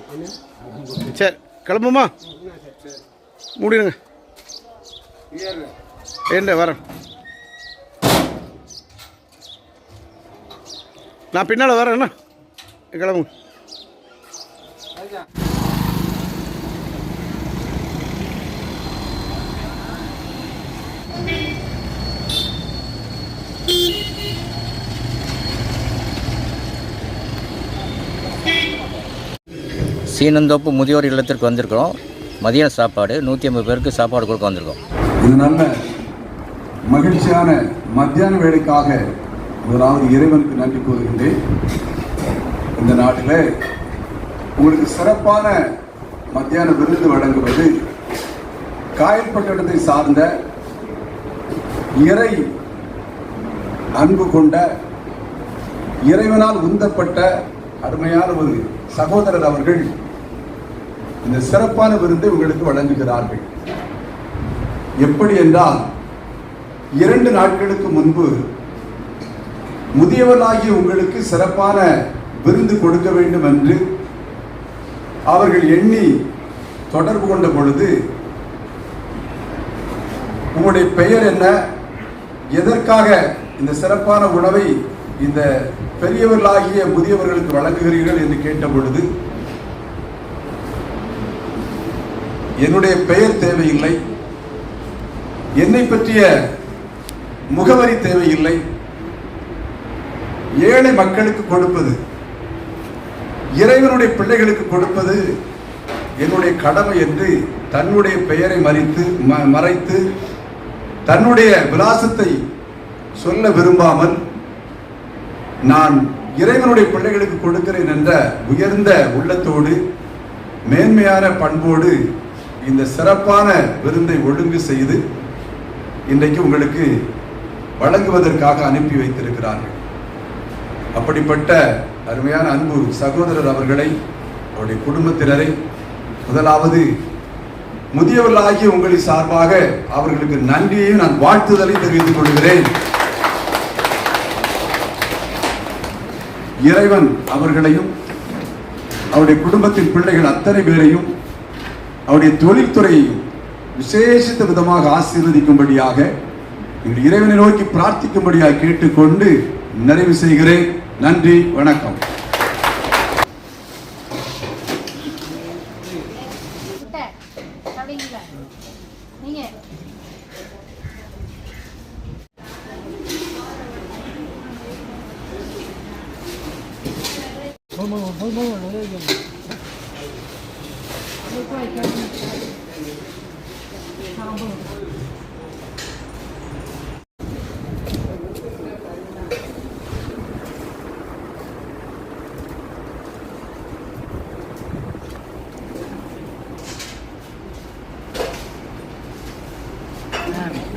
சரி கிளம்புமா, மூடிடுங்க. என்ன வரேன், நான் பின்னால் வரேன். என்ன கிளம்புங்க. சீனந்தோப்பு முதியோர் இல்லத்திற்கு வந்திருக்கிறோம். மதிய சாப்பாடு 150 பேருக்கு சாப்பாடு கொடுக்க வந்திருக்கோம். இது நல்ல மகிழ்ச்சியான மத்தியான வேலைக்காக முதலாவது இறைவனுக்கு நன்றி கூறுகின்றேன். இந்த நாட்டில் உங்களுக்கு சிறப்பான மத்தியான விருது வழங்குவது காயல்பட்டணத்தை சார்ந்த இறை அன்பு கொண்ட இறைவனால் உந்தப்பட்ட அருமையான ஒரு சகோதரர் அவர்கள் இந்த சிறப்பான விருதை உங்களுக்கு வழங்குகிறார்கள். எப்படி என்றால் 2 நாட்களுக்கு முன்பு முதியவர்களாகிய உங்களுக்கு சிறப்பான விருந்து கொடுக்க வேண்டும் என்று அவர்கள் எண்ணி தொடர்பு கொண்ட பொழுது, உங்களுடைய பெயர் என்ன, எதற்காக இந்த சிறப்பான உணவை இந்த பெரியவர்களாகிய முதியவர்களுக்கு வழங்குகிறீர்கள் என்று கேட்ட பொழுது, என்னுடைய பெயர் தேவையில்லை, என்னை பற்றிய முகவரி தேவையில்லை, ஏழை மக்களுக்கு கொடுப்பது, இறைவனுடைய பிள்ளைகளுக்கு கொடுப்பது என்னுடைய கடமை என்று தன்னுடைய பெயரை மறைத்து தன்னுடைய விலாசத்தை சொல்ல விரும்பாமல், நான் இறைவனுடைய பிள்ளைகளுக்கு கொடுக்கிறேன் என்ற உயர்ந்த உள்ளத்தோடு மேன்மையான பண்போடு இந்த சிறப்பான விருந்தை ஒழுங்கு செய்து இன்றைக்கு உங்களுக்கு வழங்குவதற்காக அனுப்பி வைத்திருக்கிறார்கள். அப்படிப்பட்ட அருமையான அன்பு சகோதரர் அவர்களை, அவருடைய குடும்பத்தினரை முதலாவது முதியவர்களாகிய உங்களின் சார்பாக அவர்களுக்கு நன்றியையும் நான் வாழ்த்துதலை தெரிவித்துக் கொள்கிறேன். இறைவன் அவர்களையும் அவருடைய குடும்பத்தின் பிள்ளைகள் அத்தனை பேரையும் அவருடைய தொழில்துறையையும் விசேஷித்த விதமாக ஆசீர்வதிக்கும்படியாக எங்கள் இறைவனை நோக்கி பிரார்த்திக்கும்படியாக கேட்டுக்கொண்டு நிறைவு செய்கிறேன். நன்றி, வணக்கம்.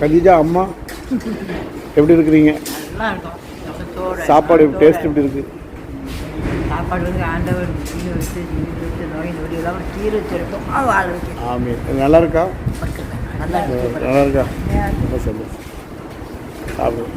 கதிஜா அம்மா எப்படி இருக்கிறீங்க? சாப்பாடு டேஸ்ட் எப்படி இருக்கு? சாப்பாடு வந்து ஆண்டவர் நோய் நொடியெல்லாம் தீர வச்சிருக்கோம். ஆமே, நல்லா இருக்கா? நல்லா இருக்கா? ரொம்ப சந்தோஷம். சாப்பிடு.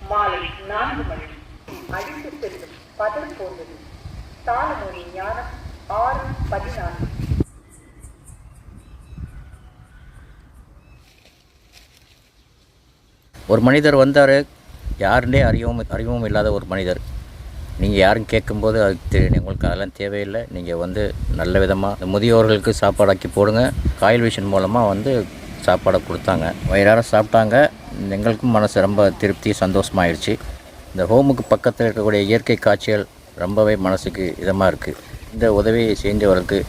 மாலை 4 மணி. அடித்து செல்லும் பதல் போன்றது. தாளமொழி ஞானம் 6:14. ஒரு மனிதர் வந்தார், யாருன்னே அறிவும் இல்லாத ஒரு மனிதர். நீங்கள் யாரும் கேட்கும்போது அது தெரியும். உங்களுக்கு அதெல்லாம் தேவையில்லை. நீங்கள் வந்து நல்ல விதமாக முதியோர்களுக்கு சாப்பாடாக்கி போடுங்க. காயில் விஷன் மூலமாக வந்து சாப்பாடை கொடுத்தாங்க. வயிறார சாப்பிட்டாங்க. எங்களுக்கும் மனசு ரொம்ப திருப்தி சந்தோஷமாயிடுச்சு. இந்த ஹோமுக்கு பக்கத்தில் இருக்கக்கூடிய இயற்கை காட்சிகள் ரொம்பவே மனசுக்கு இதமாக இருக்குது. இந்த உதவியை செஞ்சவர்களுக்கு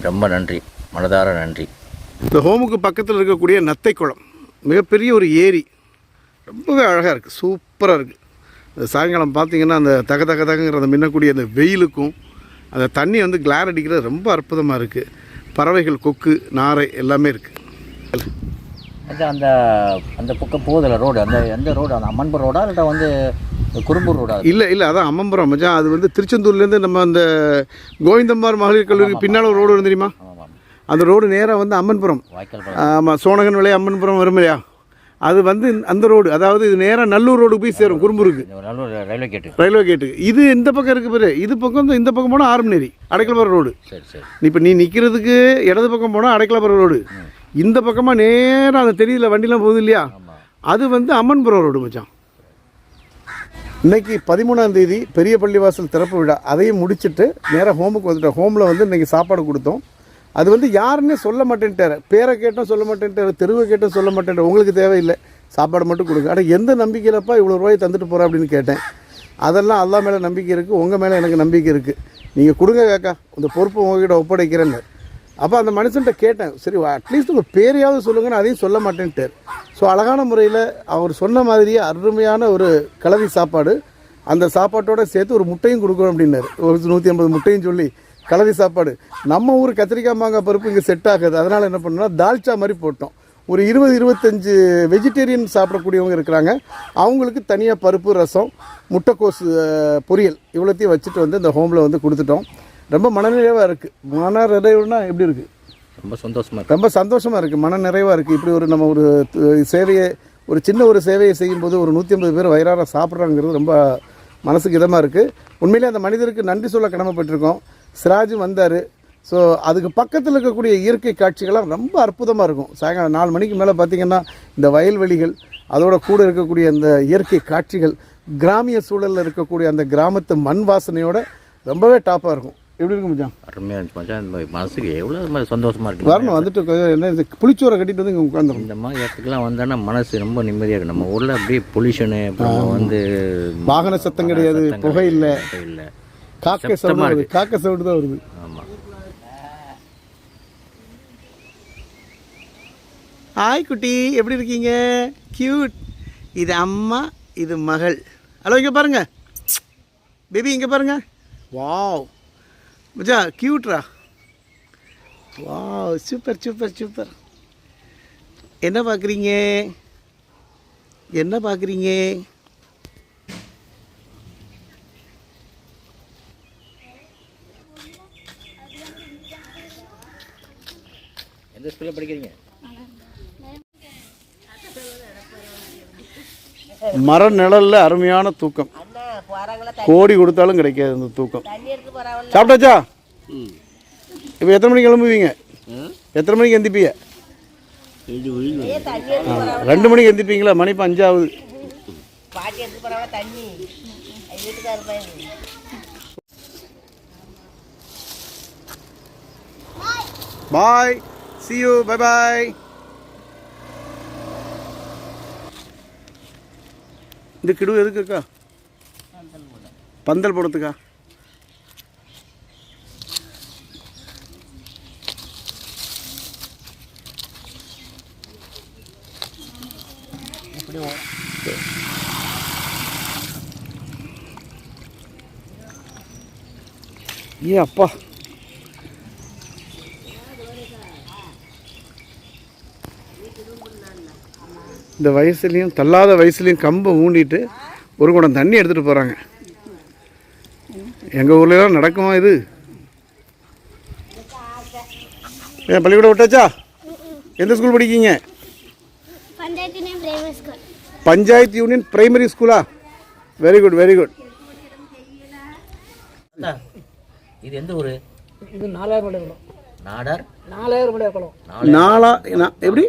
ரொம்ப நன்றி, மனதார நன்றி. இந்த ஹோமுக்கு பக்கத்தில் இருக்கக்கூடிய நத்தை குளம் மிகப்பெரிய ஒரு ஏரி, ரொம்பவே அழகாக இருக்குது, சூப்பராக இருக்குது. இந்த சாயங்காலம் பார்த்திங்கன்னா அந்த தகங்கிற அந்த மின்னக்கூடிய அந்த வெயிலுக்கும் அந்த தண்ணி வந்து கிளார் அடிக்கிறது ரொம்ப அற்புதமாக இருக்குது. பறவைகள், கொக்கு, நாரை எல்லாமே இருக்குது. அது அந்த அந்த பக்கம் போதில் ரோடு, அந்த எந்த ரோடு, அந்த அம்மன்புரம் ரோடா இல்லை வந்து குறும்பூர் ரோடா? இல்லை அதான் அம்மன்புரம் மச்சான். அது வந்து திருச்செந்தூர்லேருந்து நம்ம அந்த கோவிந்தம்மார் மகளிர் கல்லூரி பின்னால் ஒரு ரோடு தெரியுமா? அந்த ரோடு நேராக வந்து அம்மன்புரம், ஆமாம், சோனகன் விலை அம்மன்புரம் வரும் இல்லையா, அது வந்து அந்த ரோடு. அதாவது இது நேராக நல்லூர் ரோடுக்கு போய் சேரும், குறும்பூருக்கு ரயில்வே கேட்டு. இது இந்த பக்கம் இருக்குது பேர். இது பக்கம் இந்த பக்கம் போனால் ஆரம்பநேரி அடைக்கலபுரம் ரோடு. இப்போ நீ நிற்கிறதுக்கு இடது பக்கம் போனால் அடைக்கலபுரம் ரோடு. இந்த பக்கமாக நேராக அந்த தெரியல வண்டிலாம் போகுது இல்லையா, அது வந்து அம்மன்புரம் ரோடு மச்சான். இன்றைக்கி 13ஆம் தேதி பெரிய பள்ளிவாசல் திறப்பு விழா, அதையும் முடிச்சுட்டு நேராக ஹோமுக்கு வந்துட்டோம். ஹோமில் வந்து இன்றைக்கி சாப்பாடு கொடுத்தோம். அது வந்து யாருன்னே சொல்ல மாட்டேன்ட்டார். பேரை கேட்டோம் சொல்ல மாட்டேன்ட்டார், தெருவை கேட்டோம் சொல்ல மாட்டேன்ட்டார். உங்களுக்கு தேவையில்லை, சாப்பாடு மட்டும் கொடுங்க. ஆனால் எந்த நம்பிக்கையிலப்பா இவ்வளோ ரூபாய் தந்துட்டு போகிறேன் அப்படின்னு கேட்டேன். அதெல்லாம் அல்லா மேலே நம்பிக்கை இருக்குது, உங்கள் மேலே எனக்கு நம்பிக்கை இருக்குது. நீங்கள் கொடுங்க காக்கா, இந்த பொறுப்பு உங்ககிட்ட ஒப்படைக்கிறேன்னு. அப்போ அந்த மனுஷன்கிட்ட கேட்டேன், சரி அட்லீஸ்ட் உங்கள் பேரையாவது சொல்லுங்கன்னு, அதையும் சொல்ல மாட்டேன்ட்டார். ஸோ அழகான முறையில் அவர் சொன்ன மாதிரியே அருமையான ஒரு கலவி சாப்பாடு, அந்த சாப்பாட்டோடு சேர்த்து ஒரு முட்டையும் கொடுக்கணும் அப்படின்னாரு. ஒரு 150 முட்டையும் சொல்லி கலவி சாப்பாடு. நம்ம ஊர் கத்திரிக்காய் மாங்காய் பருப்பு இங்கே செட் ஆகுது. அதனால் என்ன பண்ணோம்னா தால்ச்சா மாதிரி போட்டோம். ஒரு 20-25 வெஜிடேரியன் சாப்பிடக்கூடியவங்க இருக்கிறாங்க. அவங்களுக்கு தனியாக பருப்பு, ரசம், முட்டைக்கோசு பொரியல் இவ்வளோத்தையும் வச்சுட்டு வந்து இந்த ஹோமில் வந்து கொடுத்துட்டோம். ரொம்ப மனநிறைவாக இருக்குது. மனநிறைவுனா எப்படி இருக்குது? ரொம்ப சந்தோஷமாக, ரொம்ப சந்தோஷமாக இருக்குது, மனநிறைவாக இருக்குது. இப்படி ஒரு நம்ம ஒரு சேவையை, ஒரு சின்ன ஒரு சேவையை செய்யும்போது ஒரு 150 பேர் வயிறார சாப்பிட்றாங்கிறது ரொம்ப மனசுக்கு இதமாக இருக்குது. உண்மையிலே அந்த மனிதருக்கு நன்றி சொல்ல கடமைப்பட்டிருக்கோம். சிராஜும் வந்தார். ஸோ அதுக்கு பக்கத்தில் இருக்கக்கூடிய இயற்கை காட்சிகள்லாம் ரொம்ப அற்புதமாக இருக்கும். சாயங்காலம் 4 மணிக்கு மேலே பார்த்திங்கன்னா இந்த வயல்வெளிகள், அதோட கூட இருக்கக்கூடிய அந்த இயற்கை காட்சிகள், கிராமிய சூழலில் இருக்கக்கூடிய அந்த கிராமத்து மண் வாசனையோட ரொம்பவே டாப்பாக இருக்கும். எப்படி இருக்கும் மச்சான்? அருமையாக இருந்துச்சு மச்சான். இந்த மனசுக்கு எவ்வளோ சந்தோஷமாக இருக்குது. வரணும், வந்துட்டு என்ன புளிச்சோரை கட்டிட்டு வந்து இங்கே உட்காந்துரும். இந்த மாதிரி இடத்துக்குலாம் வந்தோன்னா மனசு ரொம்ப நிம்மதியாக இருக்குது. நம்ம ஊரில் அப்படியே பொல்யூஷனு, வந்து வாகன சத்தம் கிடையாது, புகை இல்லை, காக்கை சவுண்டு வருது, காக்கை சவுண்டு தான் வருது. ஆமாம். ஹாய் குட்டி, எப்படி இருக்கீங்க? கியூட். இது அம்மா, இது மகள். ஹலோ, இங்கே பாருங்கள் பேபி, இங்கே பாருங்கள். வாவ் மச்சா, கியூட்ரா. Wow, super super super. என்ன பார்க்குறீங்க? என்ன பார்க்குறீங்க? எந்த ஸ்கூலில் படிக்கிறீங்க? மர நிழல்ல அருமையான தூக்கம். கோடி கொடுத்தாலும் கிடைக்காது அந்த தூக்கம். சாப்பிட்டாச்சா? இப்போ எத்தனை மணிக்கு கிளம்புவீங்க? எத்தனை மணிக்கு எந்திப்பீங்க? 2 மணிக்கு எந்திப்பீங்களா? மணி இப்போ 5 ஆகுது. பாய், see you, bye bye. இந்த கிடு எதுக்குக்கா? பந்தல் போடுறதுக்கா? ஏ அப்பா, இந்த வயசுலேயும் தள்ளாத வயசுலேயும் கம்பை ஊண்டிட்டு ஒரு குடம் தண்ணி எடுத்துகிட்டு போகிறாங்க. எங்கள் ஊர்லலாம் நடக்குமா இது? ஏன் பள்ளிக்கூடம் விட்டாச்சா? எந்த ஸ்கூல் படிக்கீங்க? பஞ்சாயத்து யூனியன் பிரைமரி ஸ்கூலா? Very good very good. இது எந்த ஊர்? இது 4000 மடைக்குளம். நாடார் 4000 மடைக்குளம். எப்படி?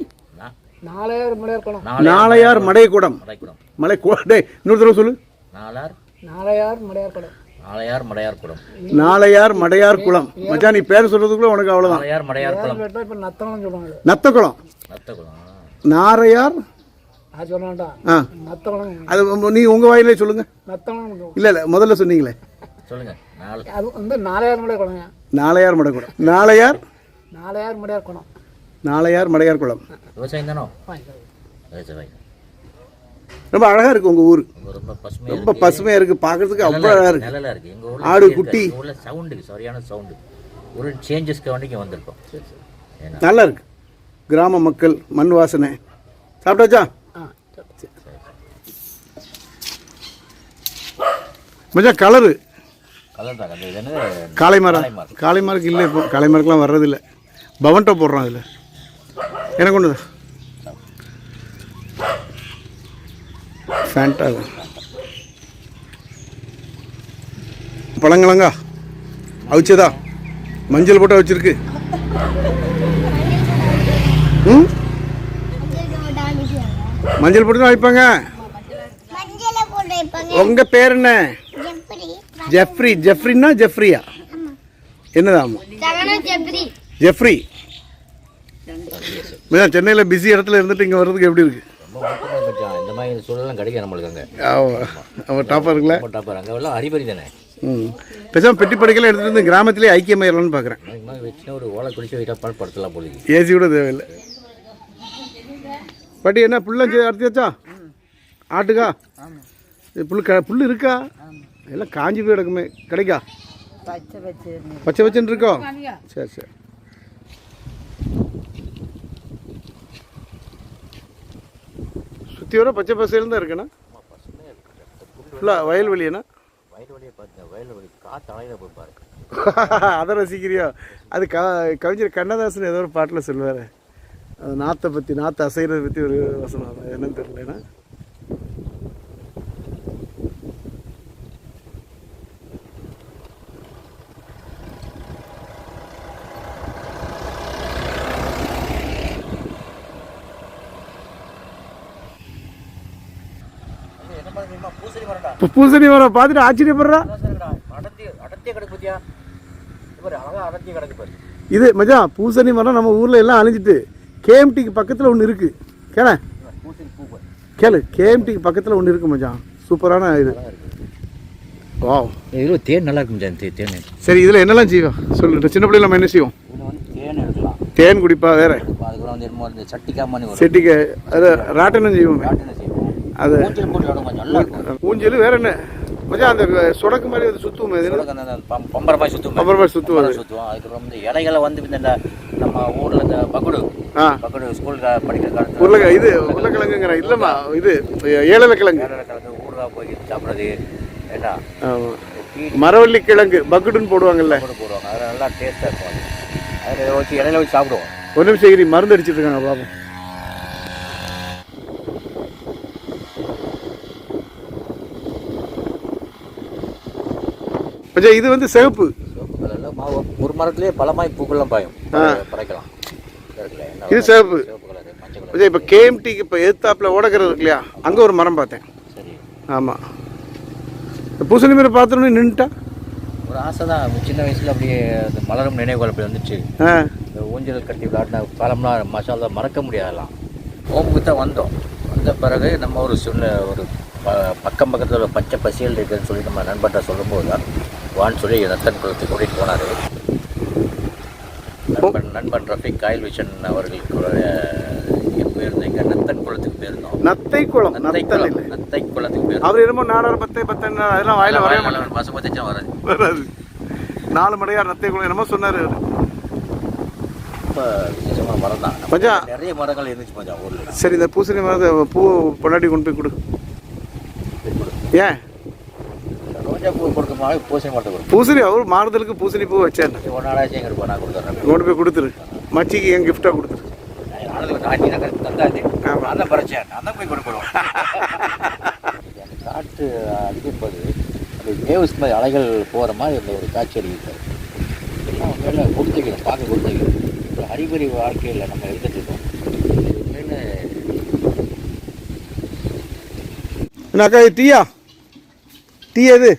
4000 மடைக்குளம். நாளையார் மடைக்குடம். மலை டே இன்னொரு தடவை சொல்லு. 4000 மடைக்குளம். நாளையார் மடையார் குளம். நாளையார் மடையார் குளம். மச்சான் நீ பேர் சொல்கிறதுக்குள்ள உனக்கு அவ்வளோதான். நாளையார் மடையார் குளம். கேட்டால் இப்போ நத்தகுளம் சொல்லுவாங்க. நத்தக்குளம். நத்தகுளம். நாரையார். அது சொன்னாண்டா ஆ நத்தகுளம். அது நீ உங்கள் வாயிலே சொல்லுங்கள். நத்தகுளம் இல்லை இல்லை முதல்ல சொன்னீங்களே. சொல்லுங்கள். அது வந்து நாளையார் மடையார் குளங்க. நாளையார் மடைக்குளம். நாளையார் நாளையார் மடையார் குளம். நாளையார் மடையார் குளம். விவசாயம் தானோ? விவசாயம். ரொம்ப அழகாக இருக்குது உங்கள் ஊர். ரொம்ப பசுமையாக இருக்குது. பார்க்குறதுக்கு அவ்வளோ அழகாக இருக்குது. நல்லா இருக்குது. எங்கள் ஊரில் ஆடு குட்டி ஊரில் சவுண்டு சரியான சவுண்டு. ஒரு சேஞ்சஸ்க்கு வண்டிக்கு வந்திருக்கோம். நல்லா இருக்கு. கிராம மக்கள், மண் வாசனை. சாப்பிட்டாச்சா? மச்சான் கலரு கலர் தான். இது என்ன? காளைமரம். காளைமரக்கு இல்லை, இப்போ காளைமரக்கெலாம் வர்றதில்லை. பவன்டோ போடுறோம் அதில். எனக்கு ஒன்று ஃபேண்டா. பழங்களங்கா அவிச்சதா? மஞ்சள் போட்டு வச்சிருக்கு. ம் மஞ்சள் போட்டு தான் வைப்பாங்க. உங்கள் பேர் என்ன? ஜெஃப்ரி. ஜெஃப்ரின்னா ஜெஃப்ரியா? என்னதான் ஜெஃப்ரி? சென்னையில் பிஸி இடத்துல இருந்துட்டு இங்கே வர்றதுக்கு எப்படி இருக்கு? இந்த மாதிரி சூழலாம் கிடைக்கும் நம்மளுக்கு. அங்கே அவன் டாப்பாக இருக்குல்ல? டாப்பர். அங்கே எல்லாம் அறிபறி தானே. பேசாமல் பெட்டி படிக்கலாம் எடுத்துகிட்டு வந்து கிராமத்திலே ஐக்கியமாயிடலாம்னு பார்க்குறேன். வச்சுன்னா ஒரு ஓலை குடிச்சு வைட்டா படுத்தலாம் போல. ஏசி கூட தேவையில்லை. பாட்டி என்ன புல்லாம் அறுத்தியாச்சா? ஆட்டுக்கா? புல் இருக்கா? எல்லாம் காஞ்சி போய் கிடக்குமே. கிடைக்கா? பச்சை பச்சைன்னு இருக்கோம். சரி சரி. சுற்றி வர பச்சை பசையில் தான் இருக்குண்ணா. ஃபுல்லாக வயல்வெளியண்ணா. வயல்வெளியை பார்த்தீங்க. வயல்வெளி காற்று அலையில் போய் பாருங்க. அதை ரசிக்கிறியோ? அது கவிஞர் கண்ணதாசன் ஏதோ ஒரு பாட்டில் சொல்லுவார். அது நாற்றை பற்றி, நாற்றை அசைகிறத பற்றி ஒரு வசனம். என்னன்னு தெரியலண்ணா. பூசணி மரம் பார்த்துட்டு ஆச்சரியப்படுறா. இது மச்சான் பூசணி மரம் நம்ம ஊரில் எல்லாம் அழிஞ்சிட்டு கேஎம்டிக்கு பக்கத்தில் ஒன்று இருக்குது. கேளு, கேஎம்டிக்கு பக்கத்தில் ஒன்று இருக்குது மச்சான். சூப்பரான இது. வா, இதில் தேன் நல்லா இருக்கும். தேன். சரி, இதில் என்னெல்லாம் செய்வோம் சொல்லு. சின்ன பிள்ளைல நம்ம என்ன செய்வோம்? தேன் எடுக்கலாம். தேன் குடிப்பா. வேற செட்டிக்காய் அது ராட்டனம் செய்வோம். அது ஊஞ்சல். வேற என்ன மச்சான்? அந்த சொடக்கு மாதிரி அது சுற்றுவோம். பம்பர மாதிரி சுற்றுவோம். சுற்றுவோம். அதுக்கப்புறம் வந்து இலைகளை வந்து இந்த நம்ம ஊரில் இந்த பகுடு ஸ்கூல் படிக்கிற காலத்தில் இது உருளைக்கிழங்குங்கிற இல்லைம்மா, இது ஏழலைக்கிழங்கு. ஊருகா போய் சாப்பிட்றது. ஏன்னா மரவள்ளி கிழங்கு பக்குடுன்னு போடுவாங்கல்ல, போடுவாங்க. அதெல்லாம் நல்லா டேஸ்ட்டாக இருக்கும். அதில் வச்சு இலையில வச்சு சாப்பிடுவோம். ஒரு நிமிஷம் மருந்து அடிச்சிட்டு இருக்காங்க பாப்போம். கொஞ்சம் இது வந்து சிவப்பு மாவு. ஒரு மரத்துலேயே பழமாய் பூக்கள்லாம் பாயும். படைக்கலாம். இது சிவப்பு. கொஞ்சம் இப்போ கேஎம்டிக்கு இப்போ எதிர்த்தாப்புல ஓடக்கிறது இருக்கு இல்லையா, அங்கே ஒரு மரம் பார்த்தேன். ஆமாம், பூசணி மரம் பார்த்தோன்னு நின்றுட்டா. ஒரு ஆசை தான். சின்ன வயசில் அப்படியே அந்த மலரும் நினைவுகள் அப்படி வந்துச்சு. இந்த ஊஞ்சல் கட்டி விளையாடின காலம்லாம் மசாலா மறக்க முடியாதெல்லாம். ஓம்புக்கு தான் வந்தோம். வந்த பிறகு நம்ம ஒரு பக்கம் பக்கத்தில் ஒரு பச்சை பசியல் இருக்குதுன்னு சொல்லி நம்ம நண்பர்கிட்ட சொல்லும்போது தான் வான்னு சொல்லி நத்தன் குளத்துக்கு கூட்டிகிட்டு போனார். நண்பன் ரஃபிக் காயில் விஷன் அவர்களுக்கு போயிருந்தோம். இங்கே நத்தன் குளத்துக்கு போயிருந்தோம். நத்தை குளத்துக்கு போயிருந்தோம். அவர் என்னமோ நாடார் பத்தை அதெல்லாம் வாயில வர மாதம் பத்தச்சா வராது. 4 மடையார் நத்தை குளம் என்னமோ சொன்னார். ரொம்ப விசேஷமான மரம் தான். கொஞ்சம் நிறைய மரங்கள் இருந்துச்சு கொஞ்சம் ஊரில். சரி, இந்த பூசணி மரத்தை பூ பொண்டாட்டி கொண்டு போய் கொடு. ஏன் ரோஜா பூ கொடுக்கும்போது பூசணி மரத்தை கொடு. பூசணி அவர் மாறுதலுக்கு பூசணி பூ வச்சேன். ஒரு நாளாச்சும் எங்களுக்கு நான் கொடுத்துட்றேன். கொண்டு போய் கொடுத்துரு. மச்சிக்கு என் கிஃப்டாக கொடுத்துரு. தந்தாது. நான் தான் பறிச்சேன். நான் தான் போய் கொண்டு போடுவேன். அந்த காற்று அடிக்கும்போது அந்த வேவ்ஸ் மாதிரி அலைகள் போகிற மாதிரி அந்த ஒரு காட்சி அடிக்கிறது எல்லாம் உண்மையில கொடுத்துக்கலாம். பார்க்க கொடுத்துக்கலாம். ஒரு அறிகுறி வாழ்க்கையில் நம்ம எடுத்துட்டு இருக்கோம். உண்மையில அக்கா டீயா? டீ எது?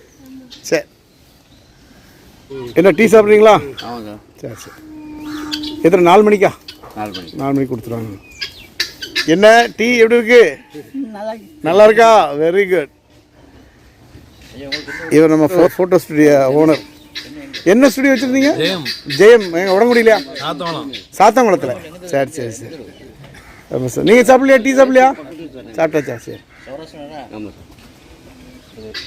சரி, என்ன டீ சாப்பிட்றீங்களா? ஆமாங்க. சரி சரி. எத்தனை 4 மணிக்கா? 4 மணிக்கு கொடுத்துருவாங்க. என்ன டீ எப்படி இருக்கு? நல்லா இருக்கா? Very good. இவர் நம்ம ஃபோட்டோ ஸ்டுடியோ ஓனர். என்ன ஸ்டுடியோ வச்சுருந்தீங்க? ஜெயம். எங்கள் உடம்புடியிலையா? சாத்தாங்குளத்தில். சரி சரி சரி. ஆமாம் சார். நீங்கள் சாப்பிட்லையா? டீ சாப்பிட்லையா? சாப்பிட்டாச்சா? சரி.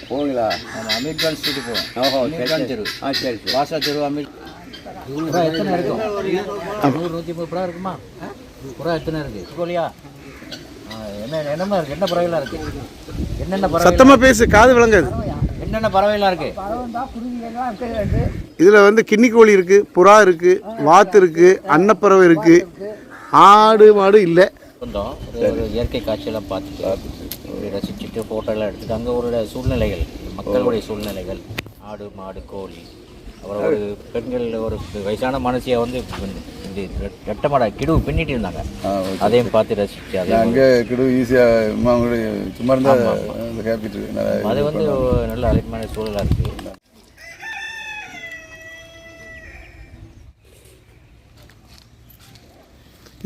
போவீங்களா? ஆமாம், அமீர்கான் ஸ்ட்ரீட்டு போவோம். ஓஹோ, அமீர்கான் தெரு. சரி சரி. வாசா தெரு அமீர். எத்தனை இருக்கும்? 100-130 புறா இருக்குமா? புறா எத்தனை இருக்கு? கோழியா? என்னென்ன இருக்கு? என்ன பறவைலாம் இருக்கு? என்னென்ன பறவை? சத்தமாக பேசு, காது விளங்காது. என்னென்ன பறவைலாம் இருக்கு? இதில் வந்து கின்னிக்கோழி இருக்குது, புறா இருக்குது, வாத்து இருக்குது, அன்னப்பறவை இருக்குது, ஆடு மாடு இல்லை. வந்தோம், ஒரு இயற்கை காட்சியெல்லாம் பார்த்துட்டு ரசிச்சுட்டு ஃபோட்டோலாம் எடுத்துட்டு அங்கே ஒரு சூழ்நிலைகள், மக்களுடைய சூழ்நிலைகள், ஆடு மாடு கோழி, அப்புறம் ஒரு பெண்கள் ஒரு வயசான மனசியை வந்து இந்த ரெட்டமாடா கிடுவு பின்னிட்டு இருந்தாங்க. அதையும் பார்த்து ரசிச்சு அதை அங்கே கிடுவு ஈஸியாக சும்மா இருந்தால் ஹேப்பிட்டு அது வந்து நல்ல அழகான சூழலாக இருக்குது.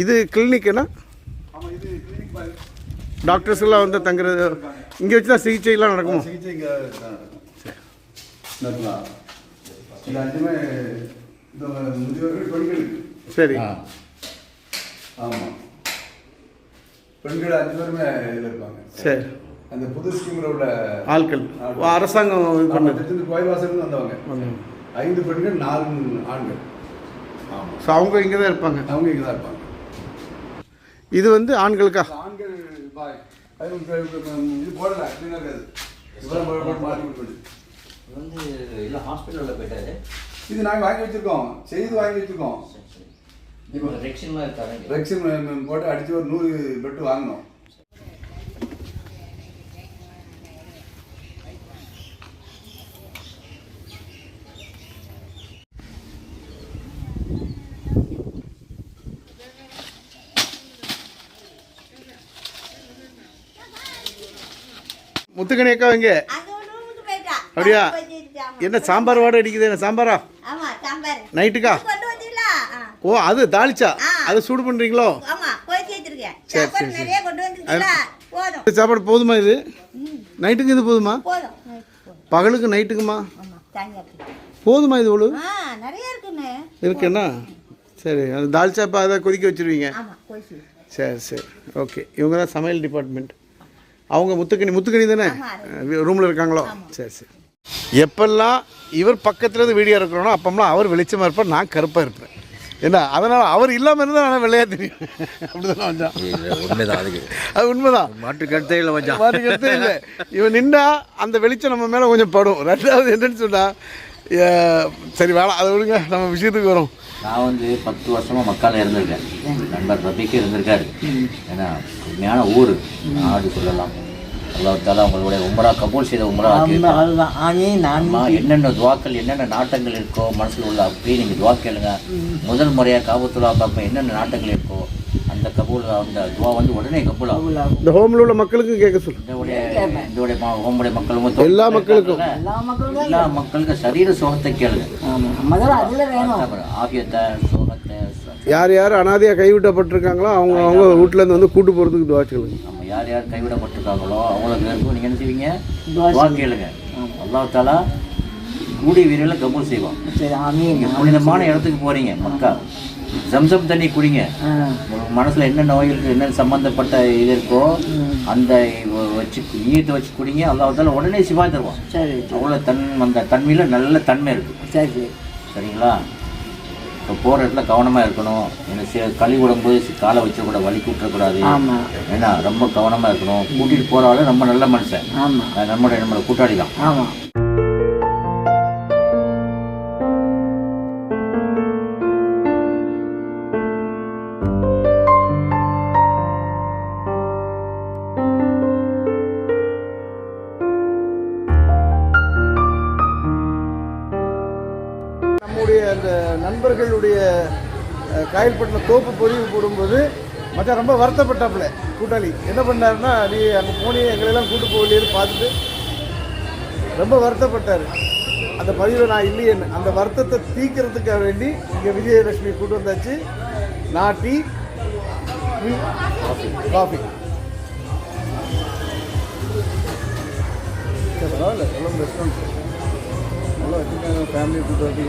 இது கிளினிக்குன்னா டாக்டர்ஸ் எல்லாம் வந்து தங்குறது இங்கே வச்சு தான் சிகிச்சைலாம் நடக்குமா? சிகிச்சை இங்கே நடக்கலாம். இது அஞ்சுமே இந்த முதியோர்கள் பெண்களுக்கு. சரி. ஆமாம், பெண்கள் 5 பேருமே இதில் இருப்பாங்க. சரி. அந்த புது ஸ்கீமில் உள்ள ஆட்கள் அரசாங்கம் இது பண்ணது. கோயவாசல்னு வந்தவங்க 5 பெண்கள் 4 ஆண்கள். ஆமாம். ஸோ அவங்க இங்கே தான் இருப்பாங்க. அவங்க இங்கே தான் இருப்பாங்க. இது வந்து ஆண்களுக்கா? ஆண்கள் இது போடல, மாற்றி விட்டு வந்து இல்லை ஹாஸ்பிட்டலில் போயிட்டாரு. இது நாங்கள் வாங்கி வச்சுருக்கோம், செய்து வாங்கி வச்சுருக்கோம். இப்போ ரெக்ஷன்லாம் இருக்காங்க. ரெக்ஷன் போட்டு அடித்து ஒரு 100 பெட்டு வாங்கினோம். முத்துக்கணி அக்கா இங்க அப்படியா? என்ன சாம்பார் வாடை அடிக்குது? என்ன சாம்பாரா? நைட்டுக்கா? ஓ, அது தாளிச்சா? அது சூடு பண்றீங்களோ? சரி சரி சரி. சாப்பாடு போதுமா? இது நைட்டுக்கு இது போதுமா? பகலுக்கு நைட்டுக்குமா போதுமா? இது இவ்வளோ இருக்குண்ணா. சரி, அது தால்ச்சா இப்போ அதை கொதிக்க வச்சுருவீங்க. சரி சரி, ஓகே. இவங்க தான் சமையல் டிபார்ட்மெண்ட். அவங்க முத்துக்கணி தானே ரூமில் இருக்காங்களோ? சரி சரி. எப்பெல்லாம் இவர் பக்கத்தில் இருந்து வீடியோ இருக்கிறோனோ அப்போம்லாம் அவர் வெளிச்சமாக இருப்பார், நான் கருப்பாக இருப்பேன். என்ன அதனால் அவர் இல்லாமல் இருந்தால் ஆனால் வெள்ளையாக தெரியும். அப்படிதான் வச்சான். உண்மைதான், அதுக்கு அது உண்மைதான், மாற்று கருத்தே இல்லை வச்சான். மாற்று கருத்தே இல்லை. இவன் நின்றா அந்த வெளிச்சம் நம்ம மேலே கொஞ்சம் படும். ரெண்டாவது என்னன்னு சொன்னால், சரி வேணாம், அதை விடுங்க, நம்ம விஷயத்துக்கு வரும். நான் வந்து 10 வருஷமாக மக்கால் இருந்திருக்கேன். நண்பர் ரபிக்கு இருந்திருக்காரு. ஏன்னா உண்மையான ஊர் நாடு சொல்லலாம். அல்லாஹ்தாலா உங்களுடைய உம்ரா கபூல் செய்த உம்ரா என்னென்ன துவாக்கள், என்னென்ன நாட்டங்கள் இருக்கோ மனசில் உள்ள அப்படியே நீங்கள் துவா கேளுங்க. முதல் முறையாக காபத்துல்லா பார்ப்போம் என்னென்ன நாட்டங்கள் இருக்கோ அந்த கபூல், அந்த துவா வந்து உடனே கபூல் ஆகும். இந்த ஹோமில் உள்ள மக்களுக்கும் கேட்க சொல்லு. இதோடைய ஹோமுடைய மக்களும் எல்லா மக்களுக்கும் சரீர சுகத்தை கேளுங்க. ஆகியத்தை சுகத்தை யார் யார் அனாதையாக கைவிட்டப்பட்டிருக்காங்களோ அவங்க வீட்டிலேருந்து வந்து கூட்டு போகிறதுக்கு துவா கேளுங்க. நம்ம யார் யார் கைவிடப்பட்டிருக்காங்களோ அவங்கள பேருக்கும் நீங்கள் என்ன செய்வீங்க? துவா கேளுங்க. அல்லாஹ்தாலா கூடிய வீரர்களை கபூல் செய்வோம். நீங்கள் புனிதமான இடத்துக்கு போகிறீங்க, மக்கா, ஜம்சம் தண்ணி குடிங்க. உங்களுக்கு மனசில் என்ன நோய்களுக்கு என்ன சம்மந்தப்பட்ட இது இருக்கோ அந்த வச்சு ஈயத்தை வச்சு குடிங்க. அல்லாஹ்தாலா உடனே சிவா தருவோம். அவ்வளோ அந்த தன்மையில் நல்ல தன்மை இருக்குது. சரிங்களா? இப்போ போகிற இடத்துல கவனமாக இருக்கணும். ஏன்னா களி விடும்போது காலை வச்சக்கூட வலி கூட்டக்கூடாது. ஏன்னா ரொம்ப கவனமாக இருக்கணும். கூட்டிகிட்டு போகிறாலும் ரொம்ப நல்ல மனுஷன், நம்மளோட கூட்டாளி தான். நம்முடைய அந்த நண்பர்களுடைய காயல்பட்டில் தோப்பு பொறிவு போடும்போது மச்சான் ரொம்ப வருத்தப்பட்டாப்புல. கூட்டாளி என்ன பண்ணாருன்னா, நீ அங்கே போனி எங்களெல்லாம் கூட்டு போகலையேன்னு பார்த்துட்டு ரொம்ப வருத்தப்பட்டார். அந்த பதிவில் நான் இல்லையேன்னு அந்த வருத்தத்தை தீர்க்கறதுக்காக வேண்டி இங்கே விஜயலட்சுமி கூட்டு வந்தாச்சு. நான் டீ காஃபி பரவாயில்ல, எவ்வளோ ரெஸ்டாரண்ட் நல்லா வச்சுருக்காங்க. ஃபேமிலியை கூட்டு வந்து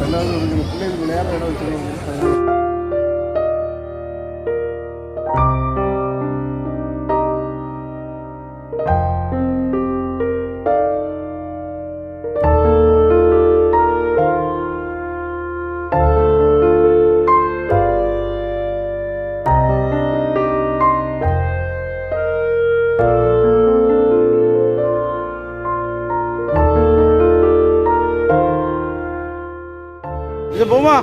ரெண்டாவது உங்களுக்கு பிள்ளைங்களுக்கு நேரம் இடம் வச்சுருக்கோம். இது போமா